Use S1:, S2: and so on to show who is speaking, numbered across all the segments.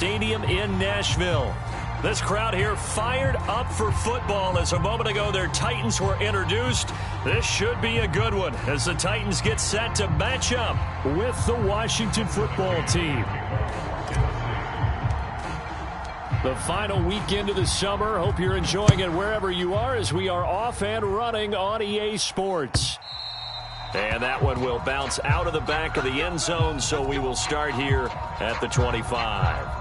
S1: Stadium in Nashville. This crowd here fired up for football as a moment ago their Titans were introduced. This should be a good one as the Titans get set to match up with the Washington football team. The final weekend of the summer. Hope you're enjoying it wherever you are as we are off and running on EA Sports. And that one will bounce out of the back of the end zone, so we will start here at the 25.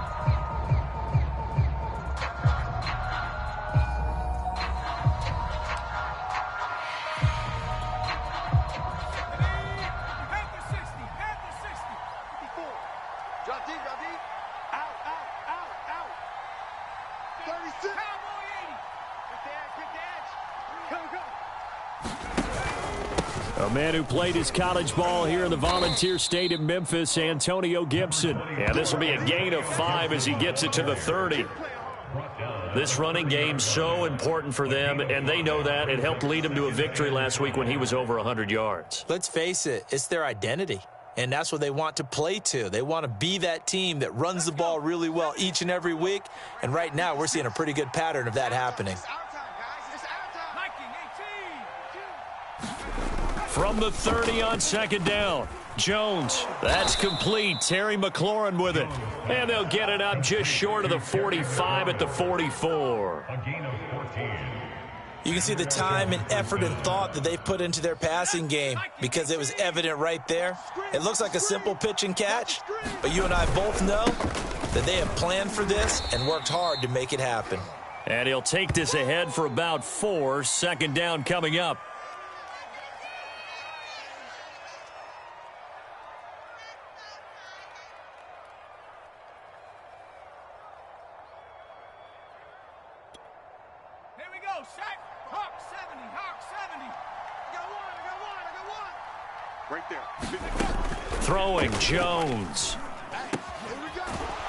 S1: A man who played his college ball here in the Volunteer State in Memphis, Antonio Gibson. And this will be a gain of 5 as he gets it to the 30. This running game so important for them, and they know that. It helped lead them to a victory last week when he was over 100 yards.
S2: Let's face it, it's their identity. And that's what they want to play to. They want to be that team that runs the ball really well each and every week. And right now, we're seeing a pretty good pattern of that happening.
S1: From the 30 on second down, Jones. That's complete. Terry McLaurin with it. And they'll get it up just short of the 45 at the 44.
S2: You can see the time and effort and thought that they've put into their passing game because it was evident right there. It looks like a simple pitch and catch, but you and I both know that they have planned for this and worked hard to make it happen.
S1: And he'll take this ahead for about 4. Second down coming up. Throwing Jones.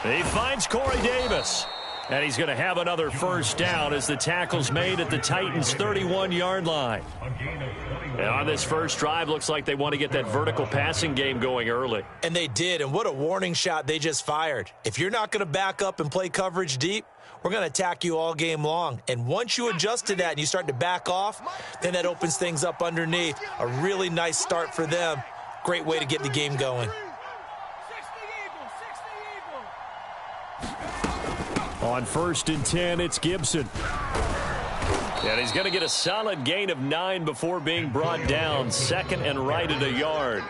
S1: He finds Corey Davis. And he's going to have another first down as the tackle's made at the Titans' 31-yard line. And on this first drive, looks like they want to get that vertical passing game going early.
S2: And they did, and what a warning shot they just fired. If you're not going to back up and play coverage deep, we're going to attack you all game long. And once you adjust to that and you start to back off, then that opens things up underneath. A really nice start for them. Great way to get the game going.
S1: On 1st and 10, it's Gibson. And he's going to get a solid gain of 9 before being brought down. Second and right at a yard.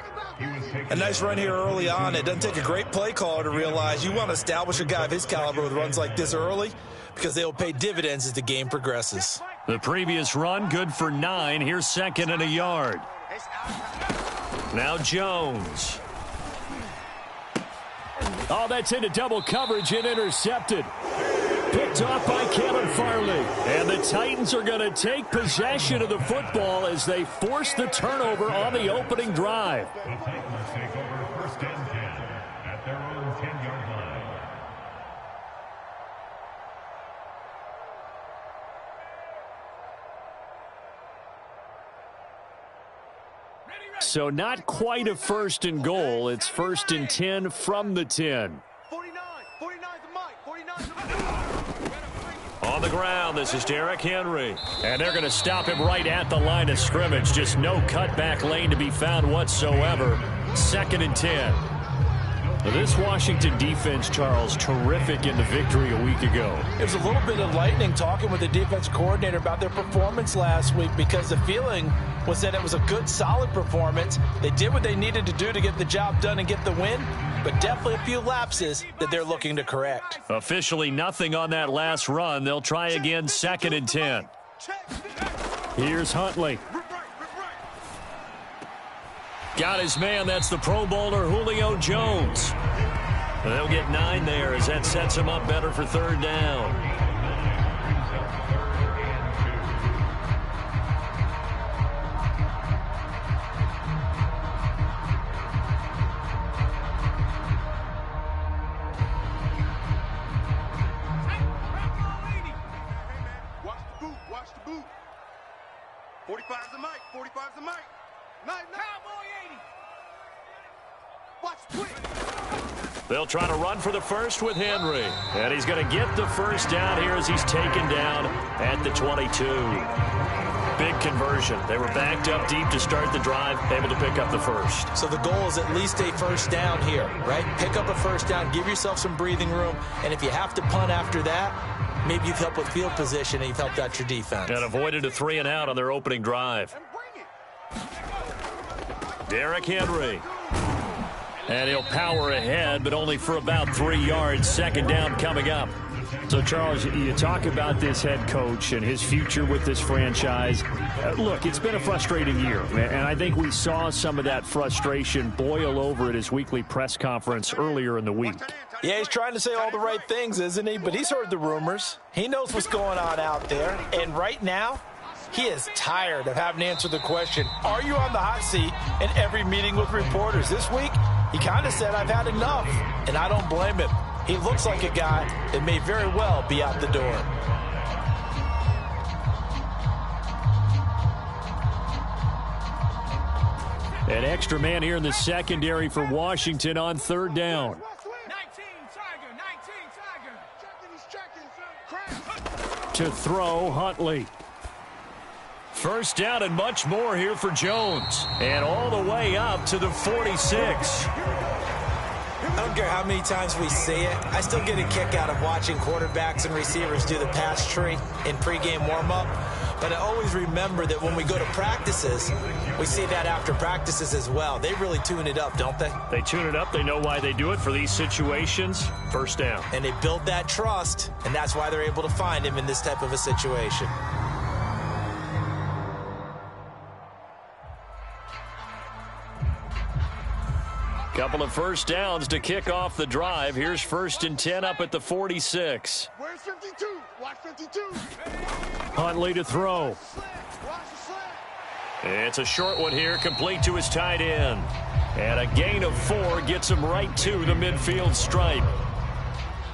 S2: A nice run here early on. It doesn't take a great play caller to realize you want to establish a guy of his caliber with runs like this early because they will pay dividends as the game progresses.
S1: The previous run, good for 9. Here's second and a yard. Now Jones. Oh, that's into double coverage and intercepted. Picked off by Caleb Farley. And the Titans are going to take possession of the football as they force the turnover on the opening drive.
S3: The Titans take over 1st and 10 at their own 10-yard line.
S1: So not quite a 1st and goal. It's 1st and 10 from the 10.
S4: 49's the mic. 49's the mic.
S1: On the ground, this is Derrick Henry. And they're going to stop him right at the line of scrimmage. Just no cutback lane to be found whatsoever. 2nd and 10. This Washington defense, Charles, terrific in the victory a week ago.
S2: It was a little bit enlightening talking with the defense coordinator about their performance last week because the feeling was that it was a good, solid performance. They did what they needed to do to get the job done and get the win, but definitely a few lapses that they're looking to correct.
S1: Officially nothing on that last run. They'll try again 2nd and 10. Here's Huntley. Got his man. That's the Pro Bowler Julio Jones. They'll get 9 there as that sets him up better for 3rd down.
S4: Watch the boot. 45's the mic. 45's the mic. Cowboy 80. Watch quick.
S1: They'll try to run for the first with Henry. And he's going to get the first down here as he's taken down at the 22. Big conversion. They were backed up deep to start the drive, able to pick up the first.
S2: So the goal is at least a first down here, right? Pick up a first down, give yourself some breathing room, and if you have to punt after that, maybe you've helped with field position and you've helped out your defense.
S1: And avoided a 3 and out on their opening drive. Derrick Henry. And he'll power ahead, but only for about 3 yards. Second down coming up.
S5: So, Charles, you talk about this head coach and his future with this franchise. Look, it's been a frustrating year, and I think we saw some of that frustration boil over at his weekly press conference earlier in the week.
S2: Yeah, he's trying to say all the right things, isn't he? But he's heard the rumors. He knows what's going on out there. And right now, he is tired of having to answer the question, are you on the hot seat in every meeting with reporters? This week, he kind of said, I've had enough, and I don't blame him. He looks like a guy that may very well be out the door.
S5: An extra man here in the secondary for Washington on third down.
S4: 19 Tiger.
S5: To throw, Huntley.
S1: First down and much more here for Jones. And all the way up to the 46.
S2: I don't care how many times we see it. I still get a kick out of watching quarterbacks and receivers do the pass tree in pregame warm-up. But I always remember that when we go to practices, we see that after practices as well. They really tune it up, don't they?
S1: They tune it up. They know why they do it for these situations. First down.
S2: And they build that trust, and that's why they're able to find him in this type of a situation.
S1: Couple of first downs to kick off the drive. Here's 1st and 10 up at the 46.
S4: Where's 52? Watch 52.
S5: Huntley to throw.
S4: Watch the slant.
S1: It's a short one here, complete to his tight end. And a gain of 4 gets him right to the midfield stripe.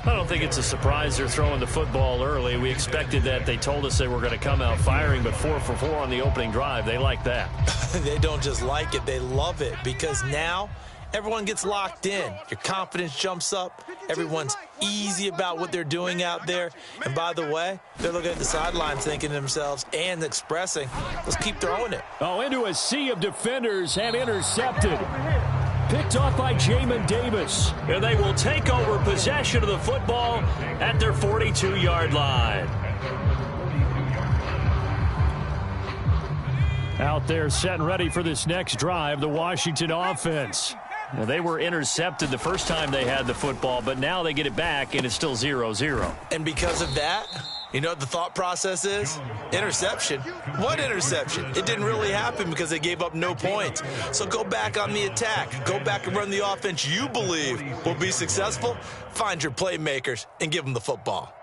S1: I don't think it's a surprise they're throwing the football early. We expected that. They told us they were going to come out firing, but 4 for 4 on the opening drive. They like that.
S2: They don't just like it, they love it, because now everyone gets locked in. Your confidence jumps up. Everyone's easy about what they're doing out there. And by the way, they're looking at the sidelines thinking to themselves and expressing, let's keep throwing it.
S5: Oh, into a sea of defenders and intercepted. Picked off by Jamin Davis.
S1: And they will take over possession of the football at their 42-yard line.
S5: Out there set and ready for this next drive, the Washington offense.
S1: Now, they were intercepted the first time they had the football, but now they get it back, and it's still 0-0.
S2: And because of that, you know what the thought process is? Interception. What interception? It didn't really happen because they gave up no points. So go back on the attack. Go back and run the offense you believe will be successful. Find your playmakers and give them the football.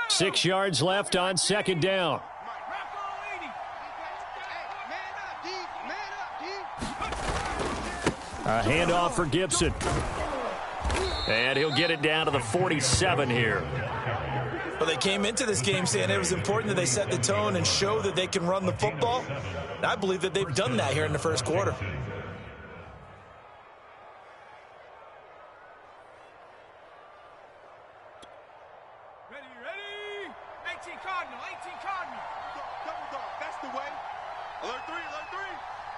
S5: Six yards left on second down. A handoff for Gibson.
S1: And he'll get it down to the 47 here.
S2: Well, they came into this game saying it was important that they set the tone and show that they can run the football. And I believe that they've done that here in the first quarter.
S4: Ready. 18 Cardinal. Double dog. That's the way. Alert 3.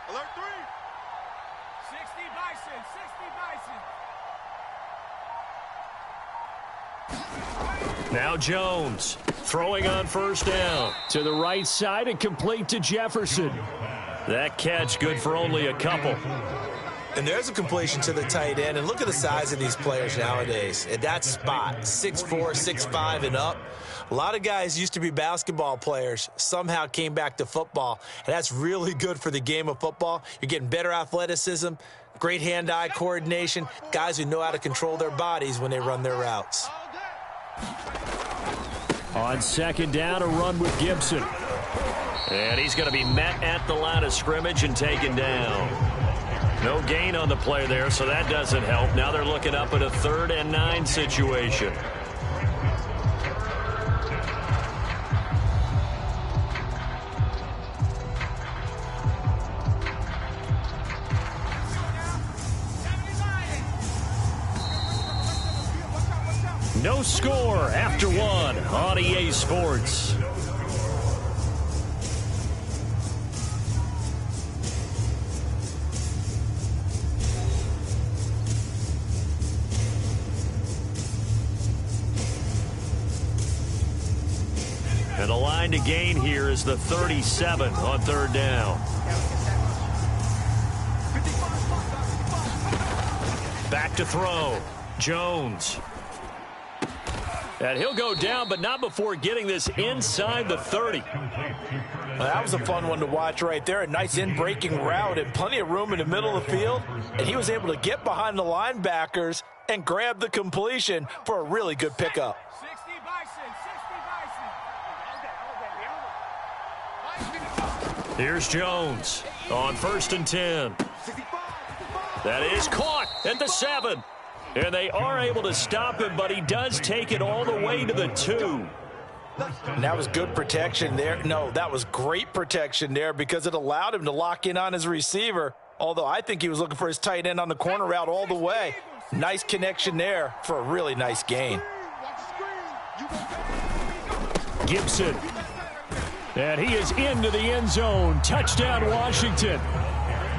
S4: Alert 3. 60 Bison.
S1: Now Jones throwing on first down.
S5: To the right side and complete to Jefferson.
S1: That catch good for only a couple.
S2: And there's a completion to the tight end. And look at the size of these players nowadays. At that spot, 6'4", 6'5", and up. A lot of guys used to be basketball players, somehow came back to football. And that's really good for the game of football. You're getting better athleticism, great hand-eye coordination, guys who know how to control their bodies when they run their routes.
S5: On second down, a run with Gibson.
S1: And he's going to be met at the line of scrimmage and taken down. No gain on the play there, so that doesn't help. Now they're looking up at a 3rd and 9 situation. No score after one on EA Sports. And the line to gain here is the 37 on third down. Back to throw. Jones. And he'll go down, but not before getting this inside the 30.
S2: Well, that was a fun one to watch right there. A nice in-breaking route and plenty of room in the middle of the field. And he was able to get behind the linebackers and grab the completion for a really good pickup.
S4: 60 Bison.
S1: Here's Jones on 1st and 10. That is caught at the 7. And they are able to stop him, but he does take it all the way to the 2.
S2: And that was good protection there. No, that was great protection there because it allowed him to lock in on his receiver, although I think he was looking for his tight end on the corner route all the way. Nice connection there for a really nice gain.
S1: Gibson. And he is into the end zone. Touchdown, Washington.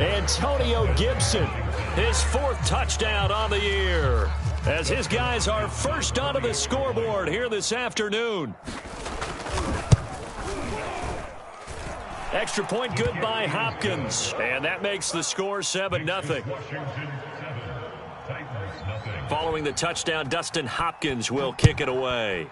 S1: Antonio Gibson, his 4th touchdown on the year, as his guys are first onto the scoreboard here this afternoon. Extra point good by Hopkins, and that makes the score 7-0. Following the touchdown, Dustin Hopkins will kick it away.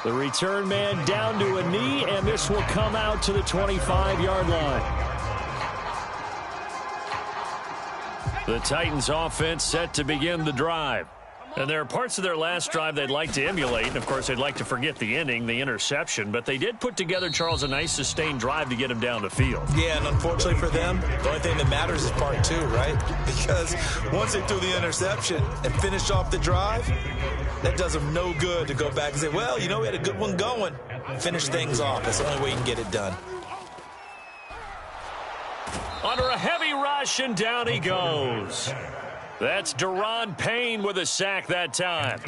S1: The return man down to a knee, and this will come out to the 25-yard line. The Titans offense set to begin the drive. And there are parts of their last drive they'd like to emulate. And, of course, they'd like to forget the inning, the interception. But they did put together, Charles, a nice sustained drive to get him down the field.
S2: Yeah, and unfortunately for them, the only thing that matters is part 2, right? Because once they threw the interception and finished off the drive, that does them no good to go back and say, well, you know, we had a good one going. Finish things off. That's the only way you can get it done.
S1: Under a heavy rush, and down he goes. That's Deron Payne with a sack that time.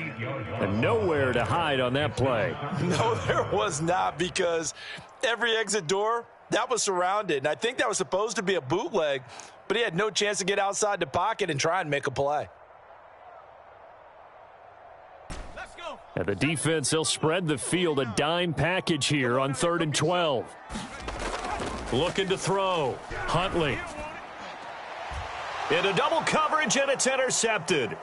S1: And nowhere to hide on that play.
S2: No, there was not, because every exit door, that was surrounded. And I think that was supposed to be a bootleg, but he had no chance to get outside the pocket and try and make a play.
S1: And the defense, they'll spread the field, a dime package here on 3rd and 12. Looking to throw. Huntley. Into double coverage, and it's intercepted.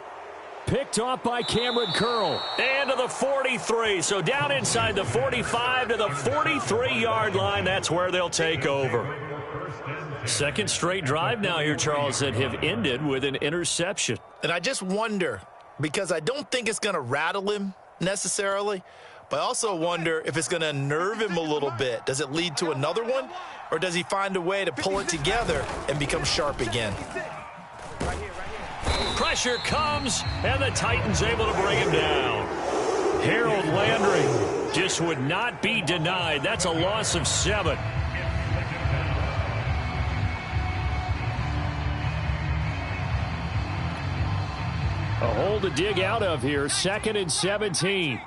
S1: Picked off by Cameron Curl. And to the 43. So down inside the 45 to the 43-yard line. That's where they'll take over. 2nd straight drive now here, Charles, that have ended with an interception.
S2: And I just wonder, because I don't think it's going to rattle him necessarily, but I also wonder if it's going to unnerve him a little bit. Does it lead to another one, or does he find a way to pull it together and become sharp again?
S1: Pressure comes, and the Titans able to bring him down. Harold Landry just would not be denied. That's a loss of 7. A hole to dig out of here. 2nd and 17.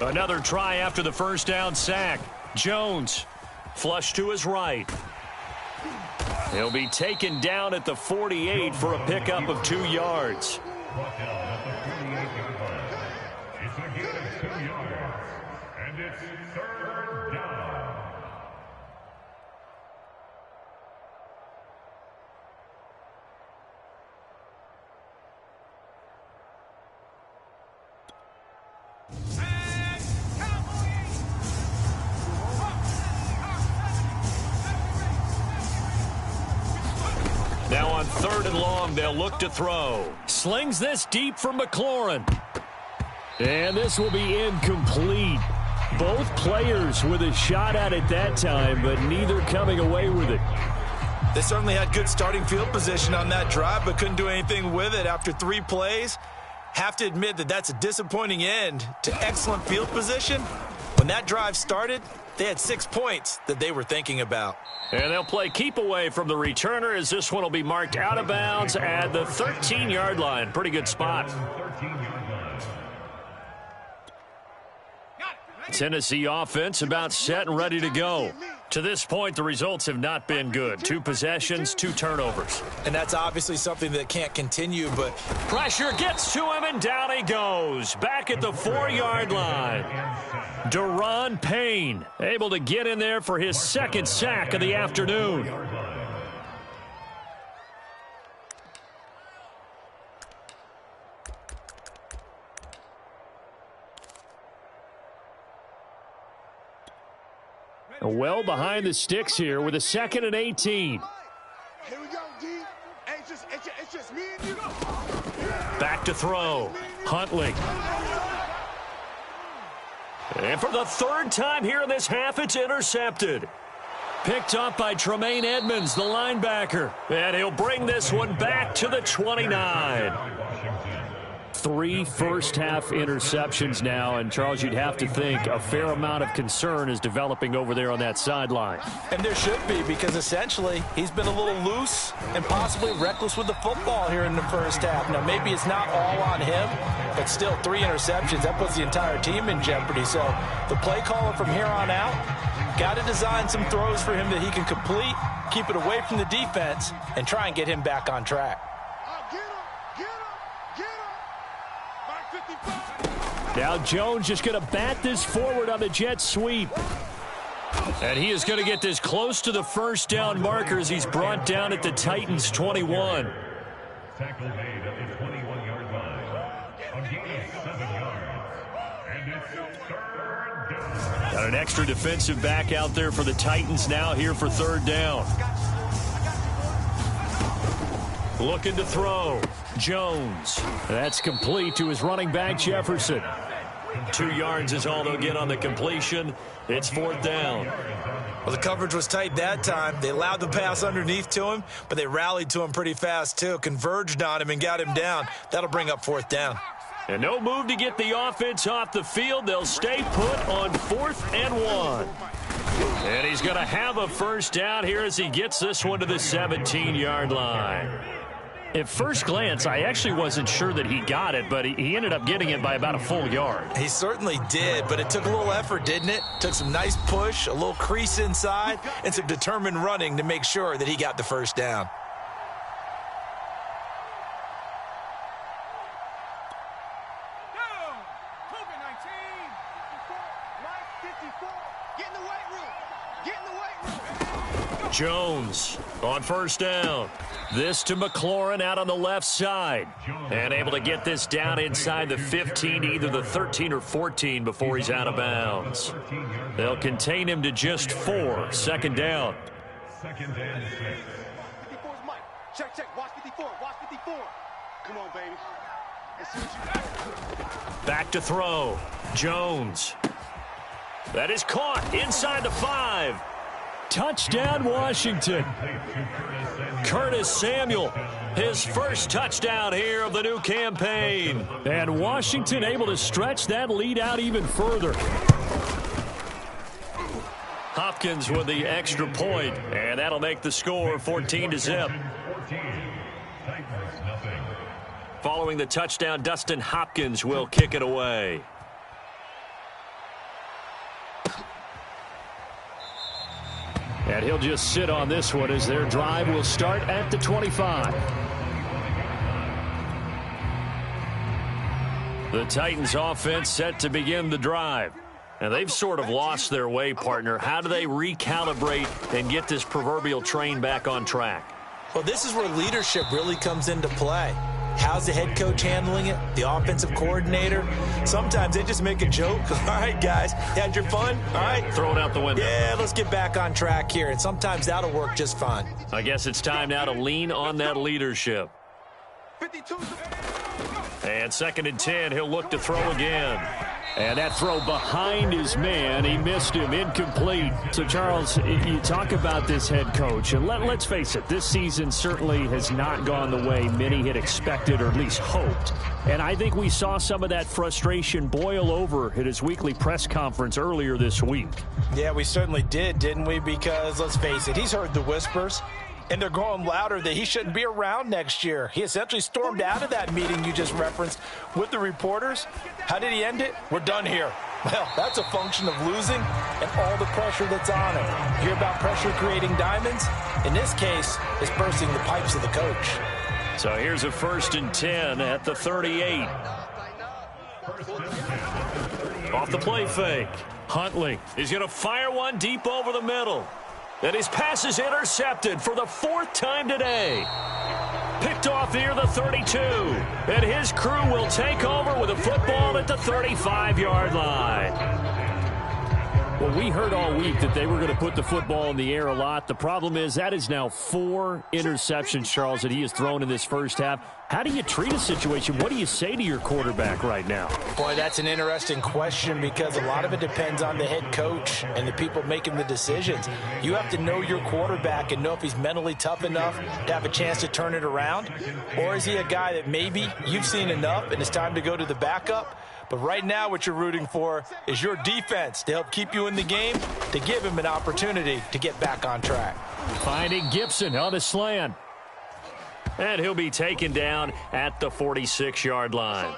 S1: Another try after the first down sack. Jones, flush to his right. He'll be taken down at the 48 for a pickup of 2 yards.
S3: It's a gain of 2 yards, and it's 3rd down.
S1: Now on 3rd and long, they'll look to throw. Slings this deep for McLaurin. And this will be incomplete. Both players with a shot at it that time, but neither coming away with it.
S2: They certainly had good starting field position on that drive, but couldn't do anything with it after 3 plays. Have to admit that that's a disappointing end to excellent field position. When that drive started, They had 6 points that they were thinking about.
S1: And they'll play keep away from the returner as this one will be marked out of bounds at the 13-yard line. Pretty good spot. Tennessee offense about set and ready to go. To this point, the results have not been good. 2 possessions, 2 turnovers.
S2: And that's obviously something that can't continue, but
S1: Pressure gets to him, and down he goes. Back at the 4-yard line. Deron Payne able to get in there for his 2nd sack of the afternoon. Well behind the sticks here with a 2nd and 18.
S4: Here we go, D. It's just me and you.
S1: Back to throw. Huntley. And for the 3rd time here in this half, it's intercepted. Picked up by Tremaine Edmonds, the linebacker. And he'll bring this one back to the 29. 3 first-half interceptions now, and Charles, you'd have to think a fair amount of concern is developing over there on that sideline.
S2: And there should be, because essentially he's been a little loose and possibly reckless with the football here in the first half. Now, maybe it's not all on him, but still 3 interceptions. That puts the entire team in jeopardy. So the play caller from here on out got to design some throws for him that he can complete, keep it away from the defense, and try and get him back on track.
S1: Now Jones just going to bat this forward on the jet sweep. And he is going to get this close to the first down marker as he's brought down at the Titans' 21.
S3: Tackle made at the 21-yard line. A gain of 7 yards. And it's 3rd down.
S1: Got an extra defensive back out there for the Titans now here for 3rd down. Looking to throw. Jones. That's complete to his running back, Jefferson. 2 yards is all they'll get on the completion. It's 4th down.
S2: Well, the coverage was tight that time. They allowed the pass underneath to him, but they rallied to him pretty fast, too. Converged on him and got him down. That'll bring up 4th down.
S1: And no move to get the offense off the field. They'll stay put on 4th and 1. And he's going to have a first down here as he gets this one to the 17-yard line. At first glance, I actually wasn't sure that he got it, but he ended up getting it by about a full yard.
S2: He certainly did, but it took a little effort, didn't it? Took some nice push, a little crease inside, and some determined running to make sure that he got the first down.
S1: Jones on first down. This to McLaurin out on the left side. And able to get this down inside the 15, either the 13 or 14 before he's out of bounds. They'll contain him to just 4. 2nd down.
S3: 2nd and 6.
S4: 54's Mike. Check. Watch 54. Watch 54. Come on, baby. Let's see what you got.
S1: Back to throw. Jones. That is caught inside the 5. Touchdown, Washington. Curtis Samuel, his first touchdown here of the new campaign. And Washington able to stretch that lead out even further. Hopkins with the extra point, and that'll make the score 14-0. Following the touchdown, Dustin Hopkins will kick it away. And he'll just sit on this one as their drive will start at the 25. The Titans offense set to begin the drive. And they've sort of lost their way, partner. How do they recalibrate and get this proverbial train back on track?
S2: Well, this is where leadership really comes into play. How's the head coach handling it? The offensive coordinator? Sometimes they just make a joke. All right, guys, had your fun? All right.
S1: Throw it out the window.
S2: Yeah, let's get back on track here. And sometimes that'll work just fine.
S1: I guess it's time now to lean on that leadership.
S4: 52.
S1: And 2nd and 10, he'll look to throw again.
S5: And that throw behind his man, he missed him, incomplete. So, Charles, you talk about this head coach, and let's face it, this season certainly has not gone the way many had expected or at least hoped. And I think we saw some of that frustration boil over at his weekly press conference earlier this week.
S2: Yeah, we certainly did, didn't we? Because, let's face it, he's heard the whispers, and they're growing louder that he shouldn't be around next year. He essentially stormed out of that meeting you just referenced with the reporters. How did he end it? We're done here. Well, that's a function of losing and all the pressure that's on him. You hear about pressure creating diamonds? In this case, it's bursting the pipes of the coach.
S1: So here's a 1st and 10 at the 38. Off the play fake. Huntley is going to fire one deep over the middle. And his pass is intercepted for the 4th time today. Picked off near the 32. And his crew will take over with a football at the 35-yard line. Well, we heard all week that they were going to put the football in the air a lot. The problem is that is now 4 interceptions, Charles, that he has thrown in this first half. How do you treat a situation? What do you say to your quarterback right now?
S2: Boy, that's an interesting question because a lot of it depends on the head coach and the people making the decisions. You have to know your quarterback and know if he's mentally tough enough to have a chance to turn it around, or is he a guy that maybe you've seen enough and it's time to go to the backup? But right now what you're rooting for is your defense to help keep you in the game, to give him an opportunity to get back on track.
S5: Finding Gibson on the slant.
S1: And he'll be taken down at the 46-yard line.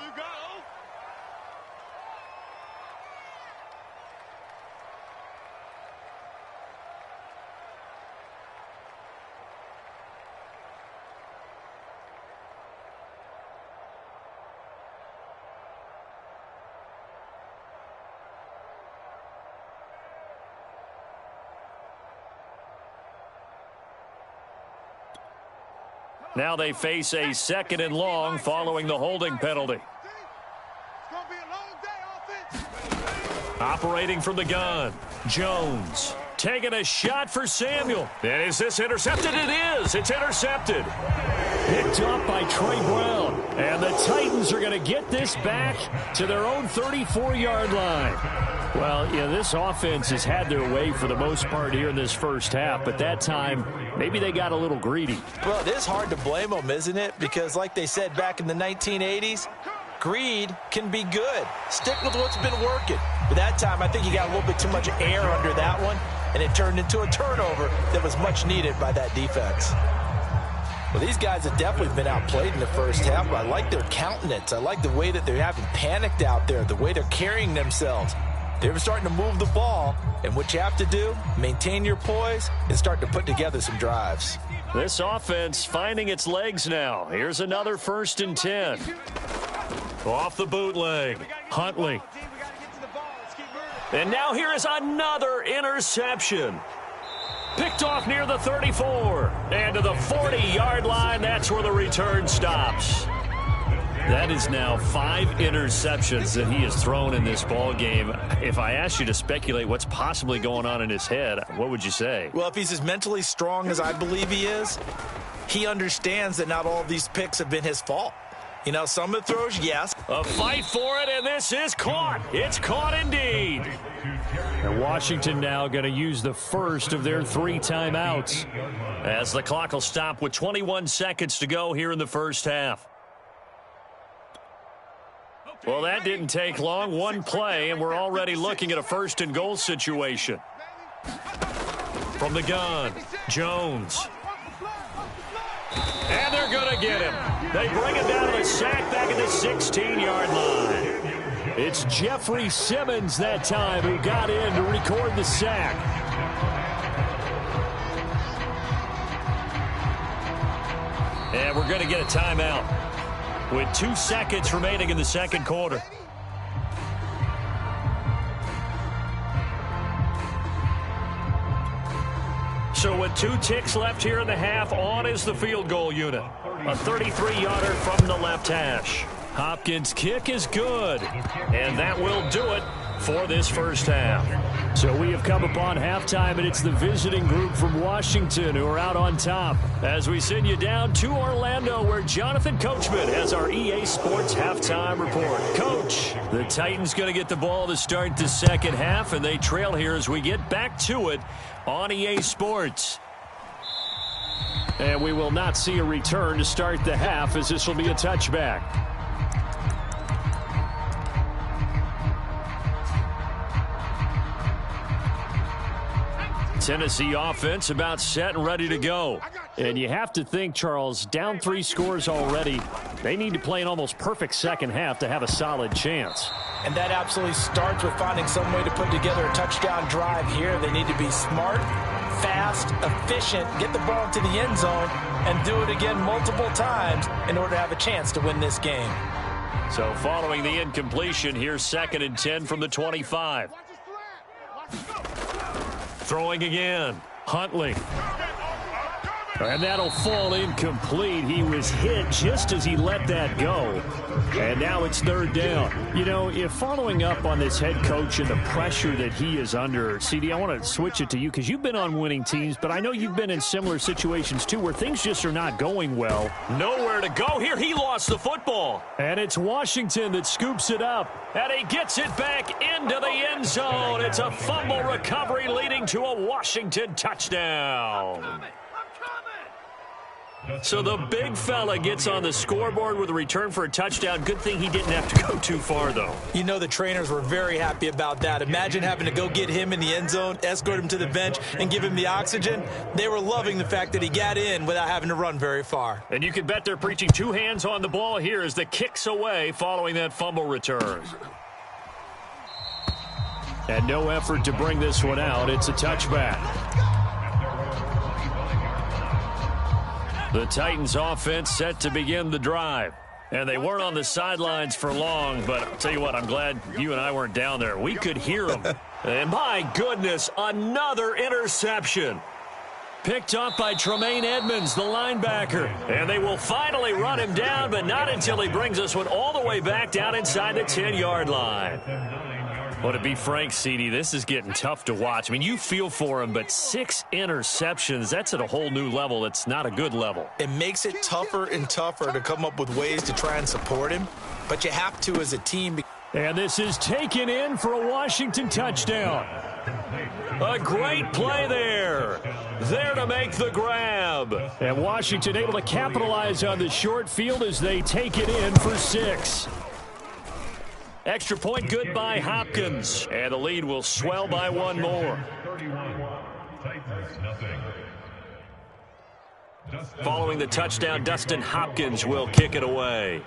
S1: Now they face a 2nd and long following the holding penalty. Operating from the gun, Jones taking a shot for Samuel. And is this intercepted? It is. It's intercepted.
S5: Picked up by Trey Brown. And the Titans are going to get this back to their own 34-yard line. Well, yeah, this offense has had their way for the most part here in this first half, but that time, maybe they got a little greedy.
S2: Well, it is hard to blame them, isn't it? Because like they said back in the 1980s, greed can be good. Stick with what's been working. But that time, I think you got a little bit too much air under that one, and it turned into a turnover that was much needed by that defense. Well, these guys have definitely been outplayed in the first half, but I like their countenance. I like the way that they haven't panicked out there, the way they're carrying themselves. They're starting to move the ball, and what you have to do, maintain your poise and start to put together some drives.
S1: This offense finding its legs now. Here's another 1st and 10. Off the bootleg, Huntley. And now here is another interception. Picked off near the 34. And to the 40-yard line, that's where the return stops. That is now 5 interceptions that he has thrown in this ball game. If I asked you to speculate what's possibly going on in his head, what would you say?
S2: Well, if he's as mentally strong as I believe he is, he understands that not all of these picks have been his fault. You know, some of the throws, yes.
S1: A fight for it, and this is caught. It's caught indeed.
S5: And Washington now going to use the first of their 3 timeouts.
S1: As the clock will stop with 21 seconds to go here in the first half. Well, that didn't take long. 1 play, and we're already looking at a 1st and goal situation. From the gun, Jones. And they're going to get him. They bring him down to the sack back at the 16-yard line.
S5: It's Jeffrey Simmons that time who got in to record the sack.
S1: And we're going to get a timeout with 2 seconds remaining in the second quarter. So with 2 ticks left here in the half, on is the field goal unit. A 33-yarder from the left hash. Hopkins' kick is good. And that will do it for this first half.
S5: So we have come upon halftime, and it's the visiting group from Washington who are out on top.
S1: As we send you down to Orlando, where Jonathan Coachman has our EA Sports halftime report. Coach, the Titans going to get the ball to start the second half, and they trail here as we get back to it on EA Sports.
S5: And we will not see a return to start the half, as this will be a touchback.
S1: Tennessee offense about set and ready to go.
S5: And you have to think, Charles, down 3 scores already. They need to play an almost perfect second half to have a solid chance.
S2: And that absolutely starts with finding some way to put together a touchdown drive here. They need to be smart, fast, efficient, get the ball into the end zone, and do it again multiple times in order to have a chance to win this game.
S1: So following the incompletion, here's 2nd and 10 from the 25. Throwing again.
S5: Huntley. And that'll fall incomplete. He was hit just as he let that go. And now it's 3rd down. You know, if following up on this head coach and the pressure that he is under, CD, I want to switch it to you because you've been on winning teams, but I know you've been in similar situations too where things just are not going well.
S1: Nowhere to go here. He lost the football.
S5: And it's Washington that scoops it up.
S1: And he gets it back into the end zone. It's a fumble recovery leading to a Washington touchdown. So the big fella gets on the scoreboard with a return for a touchdown. Good thing he didn't have to go too far, though.
S2: You know the trainers were very happy about that. Imagine having to go get him in the end zone, escort him to the bench, and give him the oxygen. They were loving the fact that he got in without having to run very far.
S1: And you can bet they're preaching 2 hands on the ball here as the kick's away following that fumble return.
S5: And no effort to bring this one out. It's a touchback.
S1: The Titans offense set to begin the drive. And they weren't on the sidelines for long, but I'll tell you what, I'm glad you and I weren't down there. We could hear them. And my goodness, another interception. Picked up by Tremaine Edmonds, the linebacker. And they will finally run him down, but not until he brings us one all the way back down inside the 10-yard line. Well, to be frank, CD, this is getting tough to watch. I mean, you feel for him, but 6 interceptions, that's at a whole new level. It's not a good level.
S2: It makes it tougher and tougher to come up with ways to try and support him, but you have to as a team.
S5: And this is taken in for a Washington touchdown.
S1: A great play there. There to make the grab.
S5: And Washington able to capitalize on the short field as they take it in for 6.
S1: Extra point good by Hopkins. And the lead will swell by 1 more. Following the touchdown, Dustin Hopkins will kick it away.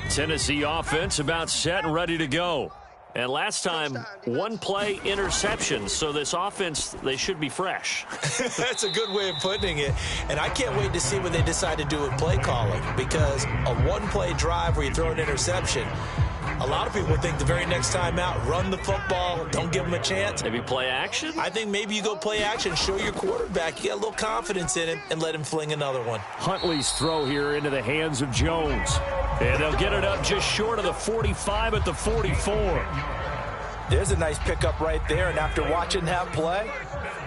S1: Tennessee offense about set and ready to go. And last time, 1-play interception. So this offense, they should be fresh.
S2: That's a good way of putting it. And I can't wait to see what they decide to do with play calling, because a 1-play drive where you throw an interception, a lot of people think the very next time out, run the football, don't give them a chance.
S1: Maybe play action?
S2: I think maybe you go play action, show your quarterback you got a little confidence in him, and let him fling another one.
S5: Huntley's throw here into the hands of Jones.
S1: And they'll get it up just short of the 45 at the 44.
S2: There's a nice pickup right there, and after watching that play,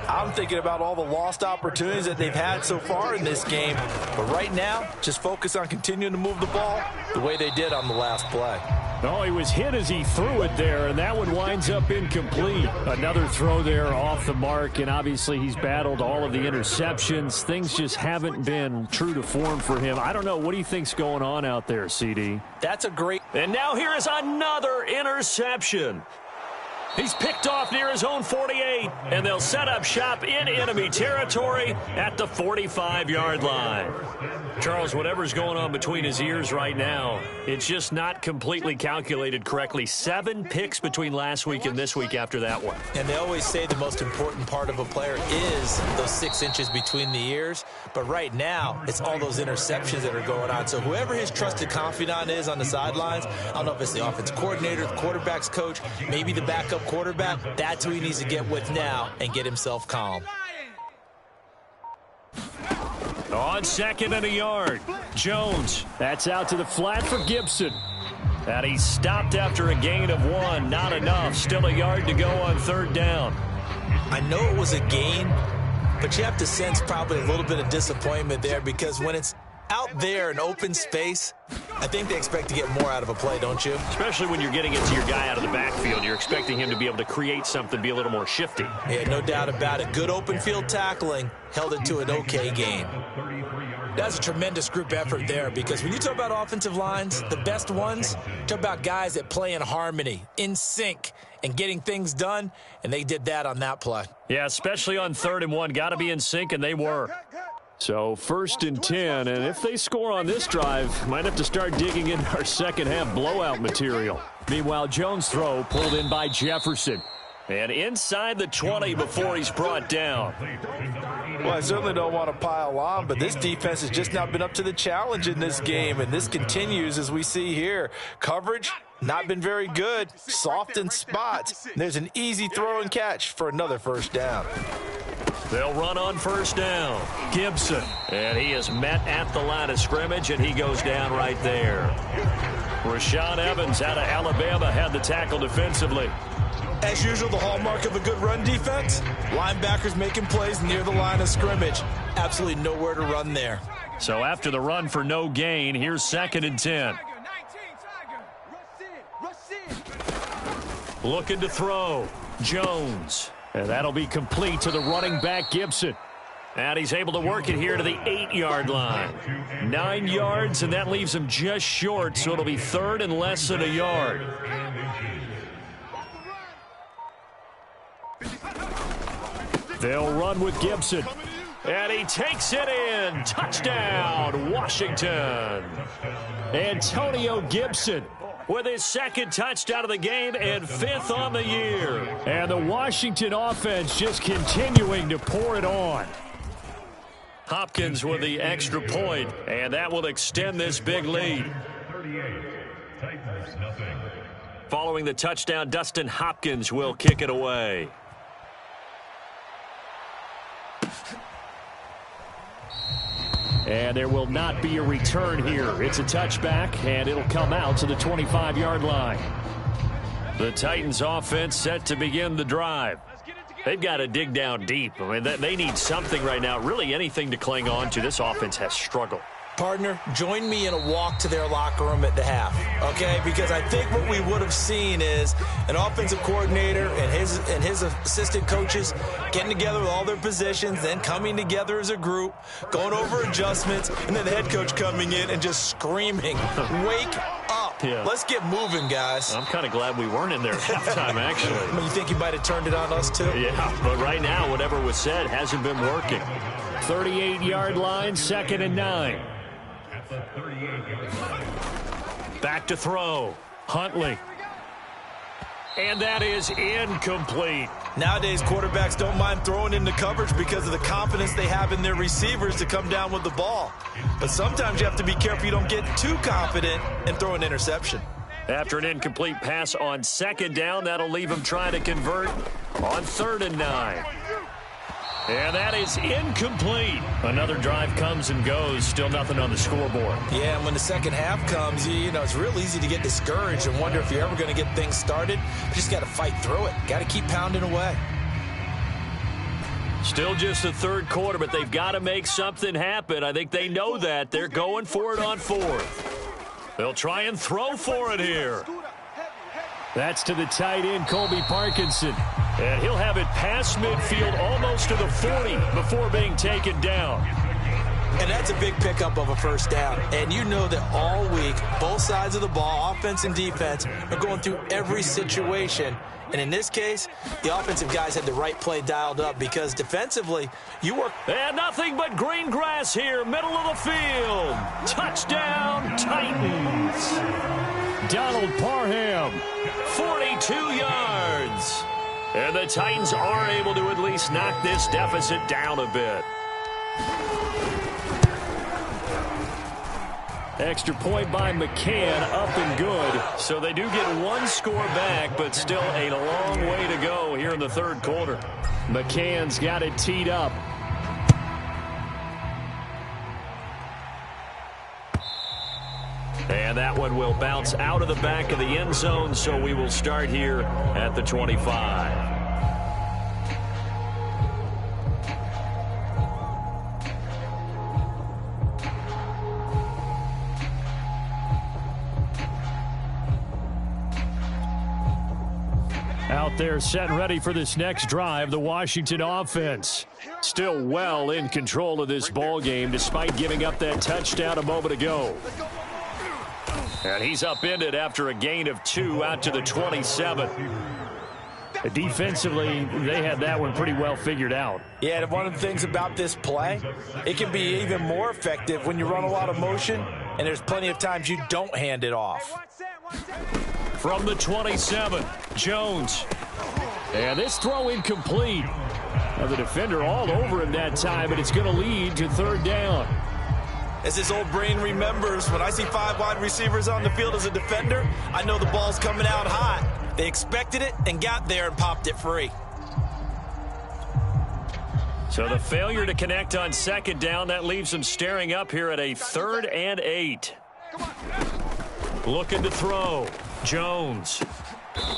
S2: I'm thinking about all the lost opportunities that they've had so far in this game. But right now, just focus on continuing to move the ball the way they did on the last play.
S5: Oh, he was hit as he threw it there, and that one winds up incomplete. Another throw there off the mark, and obviously he's battled all of the interceptions. Things just haven't been true to form for him. I don't know. What do you think's going on out there, CD?
S2: That's a great...
S1: And now here is another interception. He's picked off near his own 48, and they'll set up shop in enemy territory at the 45-yard line. Charles, whatever's going on between his ears right now, it's just not completely calculated correctly. 7 picks between last week and this week after that one.
S2: And they always say the most important part of a player is those 6 inches between the ears. But right now, it's all those interceptions that are going on. So whoever his trusted confidant is on the sidelines, I don't know if it's the offense coordinator, the quarterback's coach, maybe the backup quarterback, that's who he needs to get with now and get himself calm.
S1: On second and a yard, Jones.
S5: That's out to the flat for Gibson.
S1: And he stopped after a gain of 1. Not enough. Still a yard to go on third down.
S2: I know it was a gain, but you have to sense probably a little bit of disappointment there because when it's out there in open space, I think they expect to get more out of a play, don't you?
S1: Especially when you're getting it to your guy out of the backfield. You're expecting him to be able to create something, be a little more shifty.
S2: Yeah, no doubt about it. Good open field tackling held it to an okay gain. That's a tremendous group effort there because when you talk about offensive lines, the best ones, talk about guys that play in harmony, in sync, and getting things done, and they did that on that play.
S1: Yeah, especially on 3rd and 1. Got to be in sync, and they were.
S5: So 1st and 10, and if they score on this drive, might have to start digging into our second half blowout material. Meanwhile, Jones' throw pulled in by Jefferson.
S1: And inside the 20 before he's brought down.
S2: Well, I certainly don't want to pile on, but this defense has just not been up to the challenge in this game, and this continues as we see here. Coverage, not been very good. Soft in spots. There's an easy throw and catch for another first down.
S1: They'll run on first down. Gibson. And he is met at the line of scrimmage, and he goes down right there. Rashaan Evans out of Alabama had the tackle defensively.
S2: As usual, the hallmark of a good run defense, linebackers making plays near the line of scrimmage. Absolutely nowhere to run there.
S1: So after the run for no gain, here's 2nd and 10. Looking to throw. Jones.
S5: And that'll be complete to the running back, Gibson.
S1: And he's able to work it here to the 8-yard line. 9 yards, and that leaves him just short, so it'll be 3rd and less than a yard.
S5: They'll run with Gibson.
S1: And he takes it in. Touchdown, Washington.
S5: Antonio Gibson
S1: with his 2nd touchdown of the game and 5th on the year.
S5: And the Washington offense just continuing to pour it on.
S1: Hopkins with the extra point, and that will extend this big lead. Following the touchdown, Dustin Hopkins will kick it away.
S5: And there will not be a return here. It's a touchback, and it'll come out to the 25-yard line.
S1: The Titans offense set to begin the drive. They've got to dig down deep. I mean, they need something right now, really anything to cling on to. This offense has struggled.
S2: Partner, join me in a walk to their locker room at the half, okay? Because I think what we would have seen is an offensive coordinator and his assistant coaches getting together with all their positions, then coming together as a group, going over adjustments, and then the head coach coming in and just screaming, wake up. Yeah. Let's get moving, guys.
S1: I'm kind of glad we weren't in there at halftime, actually.
S2: I mean, you think he might have turned it on us, too?
S1: Yeah, but right now, whatever was said hasn't been working.
S5: 38-yard line, 2nd and 9.
S1: Back to throw. Huntley. And that is incomplete.
S2: Nowadays, quarterbacks don't mind throwing into coverage because of the confidence they have in their receivers to come down with the ball. But sometimes you have to be careful you don't get too confident and throw an interception.
S1: After an incomplete pass on 2nd down, that'll leave him trying to convert on 3rd and 9. And that is incomplete. Another drive comes and goes. Still nothing on the scoreboard.
S2: Yeah, and when the second half comes, you know, it's real easy to get discouraged and wonder if you're ever going to get things started. You just got to fight through it. Got to keep pounding away.
S1: Still just the 3rd quarter, but they've got to make something happen. I think they know that. They're going for it on 4th. They'll try and throw for it here.
S5: That's to the tight end, Colby Parkinson.
S1: And he'll have it past midfield almost to the 40 before being taken down.
S2: And that's a big pickup of a first down. And you know that all week, both sides of the ball, offense and defense, are going through every situation. And in this case, the offensive guys had the right play dialed up because defensively, you work.
S1: And nothing but green grass here, middle of the field. Touchdown, Titans.
S5: Donald Parham.
S1: 42 yards. And the Titans are able to at least knock this deficit down a bit. Extra point by McCann, up and good. So they do get one score back, but still a long way to go here in the third quarter. McCann's got it teed up. And that one will bounce out of the back of the end zone, so we will start here at the 25. Out there set and ready for this next drive, the Washington offense. Still well in control of this ball game despite giving up that touchdown a moment ago. And he's upended after a gain of 2 out to the 27. Defensively, they had that one pretty well figured out.
S2: Yeah, and one of the things about this play, it can be even more effective when you run a lot of motion, and there's plenty of times you don't hand it off.
S1: From the 27, Jones. And this throw incomplete. Now the defender all over him that time, but it's going to lead to third down.
S2: As his old brain remembers, when I see 5 wide receivers on the field as a defender, I know the ball's coming out hot. They expected it and got there and popped it free.
S1: So the failure to connect on second down, that leaves them staring up here at a 3rd and 8. Looking to throw. Jones.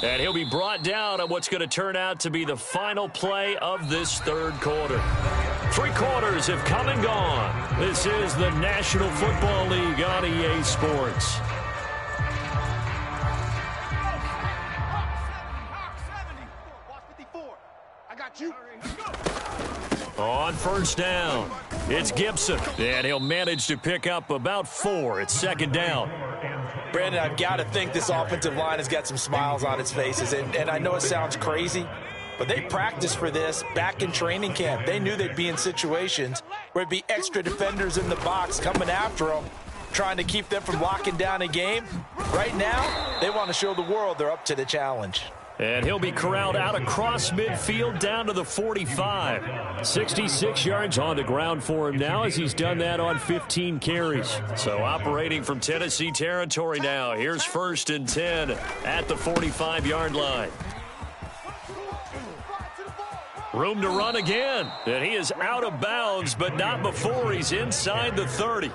S1: And he'll be brought down on what's going to turn out to be the final play of this third quarter. 3 quarters have come and gone. This is the National Football League on EA Sports. On first down, it's Gibson. And he'll manage to pick up about 4. It's second down.
S2: Brandon, I've got to think this offensive line has got some smiles on its faces. And I know it sounds crazy, but they practiced for this back in training camp. They knew they'd be in situations where there'd be extra defenders in the box coming after them, trying to keep them from locking down a game. Right now, they want to show the world they're up to the challenge.
S1: And he'll be corralled out across midfield down to the 45. 66 yards on the ground for him now as he's done that on 15 carries. So operating from Tennessee territory now. Here's 1st and 10 at the 45-yard line. Room to run again. And he is out of bounds, but not before he's inside the 30.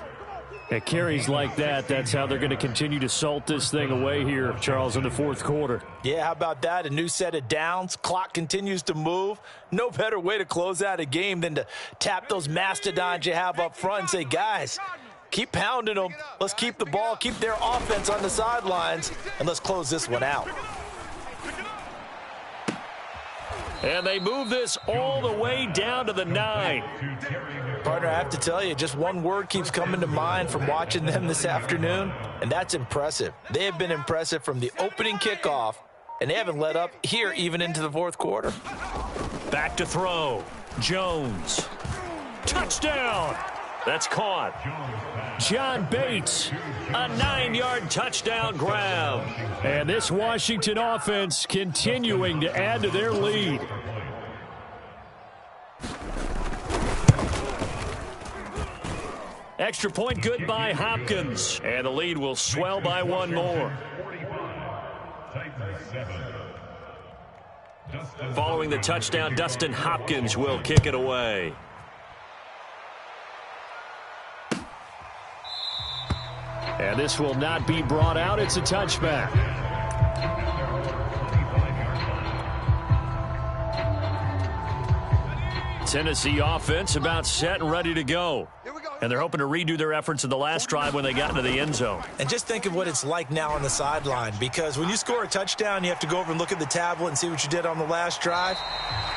S1: At carries like that, that's how they're going to continue to salt this thing away here, Charles, in the fourth quarter.
S2: Yeah, how about that? A new set of downs. Clock continues to move. No better way to close out a game than to tap those mastodons you have up front and say, guys, keep pounding them. Let's keep the ball, keep their offense on the sidelines, and let's close this one out.
S1: And they move this all the way down to the 9.
S2: Partner, I have to tell you, just one word keeps coming to mind from watching them this afternoon, and that's impressive. They have been impressive from the opening kickoff, and they haven't let up here even into the fourth quarter.
S1: Back to throw. Jones. Touchdown. That's caught. John Bates, a 9-yard touchdown grab. And this Washington offense continuing to add to their lead. Extra point good by Hopkins. And the lead will swell by 1 more. Following the touchdown, Dustin Hopkins will kick it away. And this will not be brought out. It's a touchback. Tennessee offense about set and ready to go. And they're hoping to redo their efforts in the last drive when they got into the end zone.
S2: And just think of what it's like now on the sideline, because when you score a touchdown, you have to go over and look at the tablet and see what you did on the last drive.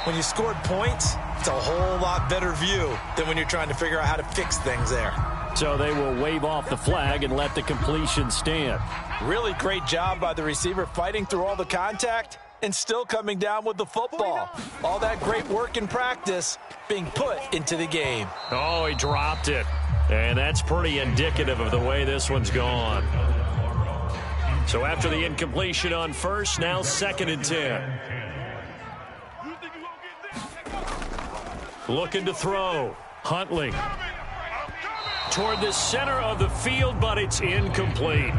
S2: When you scored points, it's a whole lot better view than when you're trying to figure out how to fix things there.
S1: So they will wave off the flag and let the completion stand.
S2: Really great job by the receiver fighting through all the contact and still coming down with the football. All that great work in practice being put into the game.
S1: Oh, he dropped it. And that's pretty indicative of the way this one's gone. So after the incompletion on first, now 2nd and 10. Looking to throw. Huntley. toward the center of the field, but it's incomplete.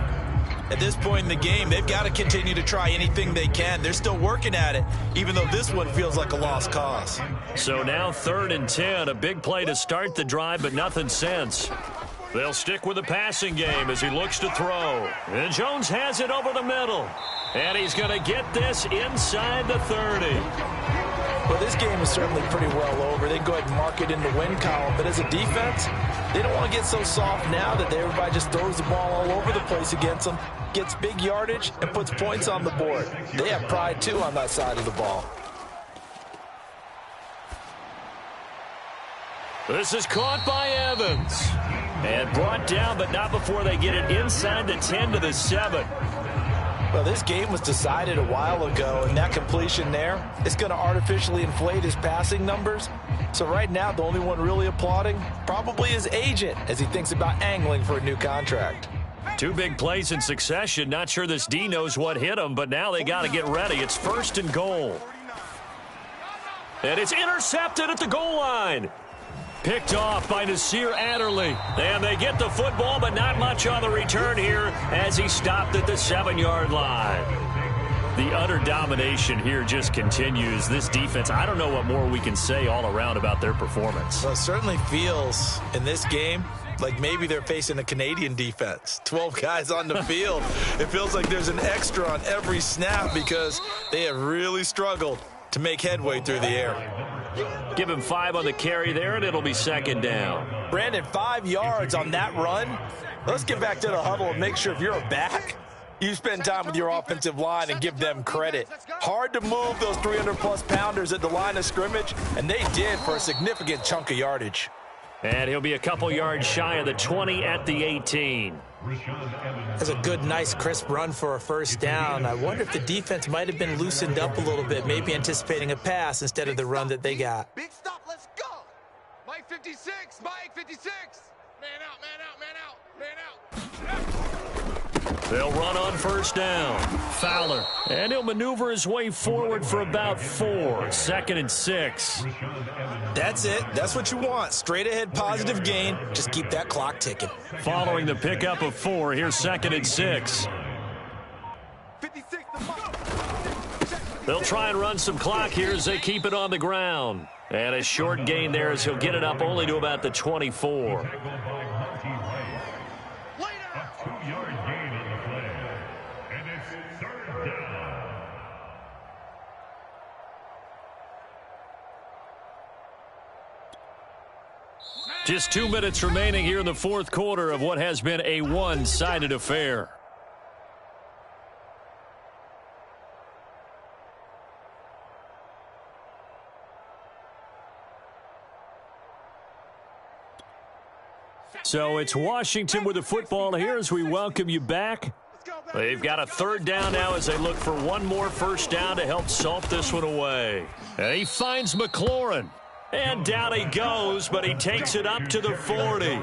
S2: At this point in the game, they've got to continue to try anything they can. They're still working at it, even though this one feels like a lost cause.
S1: So now 3rd and 10, a big play to start the drive, but nothing since. They'll stick with the passing game as he looks to throw. And Jones has it over the middle. And he's going to get this inside the 30.
S2: Well, this game is certainly pretty well over. They can go ahead and mark it in the win column. But as a defense, they don't want to get so soft now that everybody just throws the ball all over the place against them, gets big yardage, and puts points on the board. They have pride, too, on that side of the ball.
S1: This is caught by Evans. And brought down, but not before they get it inside the 10 to the 7.
S2: Well, this game was decided a while ago, and that completion there is going to artificially inflate his passing numbers. So right now, the only one really applauding probably his agent as he thinks about angling for a new contract.
S1: 2 big plays in succession. Not sure this D knows what hit him, but now they got to get ready. It's 1st and goal. And it's intercepted at the goal line. Picked off by Nasir Adderley. And they get the football, but not much on the return here as he stopped at the 7-yard line. The utter domination here just continues. This defense, I don't know what more we can say all around about their performance.
S2: Well, it certainly feels in this game like maybe they're facing a Canadian defense. 12 guys on the field. It feels like there's an extra on every snap because they have really struggled to make headway through the air.
S1: Give him 5 on the carry there, and it'll be 2nd down.
S2: Brandon, 5 yards on that run. Let's get back to the huddle and make sure if you're a back, you spend time with your offensive line and give them credit. Hard to move those 300-plus pounders at the line of scrimmage, and they did for a significant chunk of yardage.
S1: And he'll be a couple yards shy of the 20 at the 18.
S2: That's a good, nice, crisp run for a 1st down. I wonder if the defense might have been loosened up a little bit, maybe anticipating a pass instead of the run that they got.
S4: Big stop, let's go. Mike 56, Mike 56. Man out, man out, man out, man out.
S1: They'll run on 1st down. Fowler. And he'll maneuver his way forward for about 4. 2nd and 6.
S2: That's it. That's what you want. Straight ahead positive gain. Just keep that clock ticking.
S1: Following the pickup of 4, here's 2nd and 6.
S4: 56
S1: They'll try and run some clock here as they keep it on the ground. And a short gain there as he'll get it up only to about the 24. Just 2 minutes remaining here in the 4th quarter of what has been a one-sided affair. So it's Washington with the football here as we welcome you back. They've got a 3rd down now as they look for one more 1st down to help salt this one away. And he finds McLaurin. And down he goes, but he takes it up to the 40.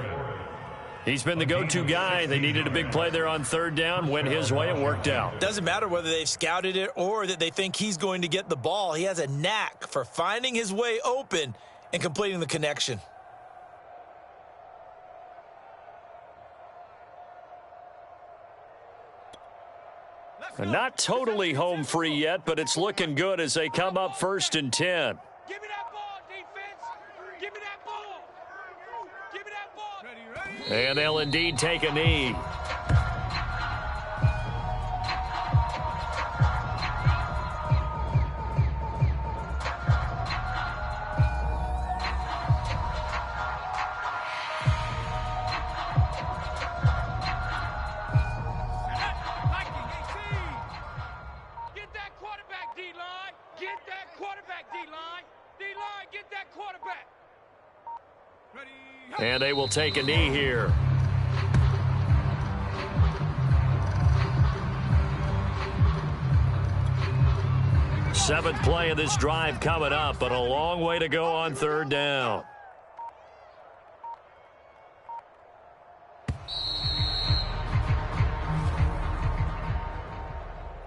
S1: He's been the go-to guy. They needed a big play there on 3rd down. Went his way. It worked out.
S2: Doesn't matter whether they've scouted it or that they think he's going to get the ball. He has a knack for finding his way open and completing the connection.
S1: Not totally home free yet, but it's looking good as they come up 1st and 10.
S4: Give me that ball, defense. Give me that ball. Give me that ball. Ready.
S1: And they'll indeed take a knee. And they will take a knee here. Seventh play of this drive coming up, but a long way to go on 3rd down.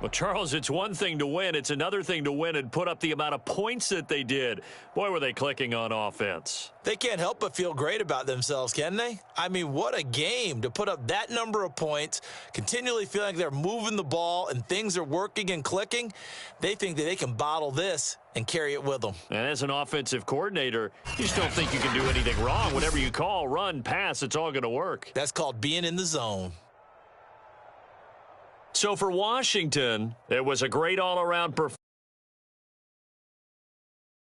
S1: Well, Charles, it's one thing to win. It's another thing to win and put up the amount of points that they did. Boy, were they clicking on offense.
S2: They can't help but feel great about themselves, can they? I mean, what a game to put up that number of points, continually feeling like they're moving the ball and things are working and clicking. They think that they can bottle this and carry it with them.
S1: And as an offensive coordinator, you just don't think you can do anything wrong. Whatever you call, run, pass, it's all going to work.
S2: That's called being in the zone.
S1: So for Washington, it was a great all-around performance.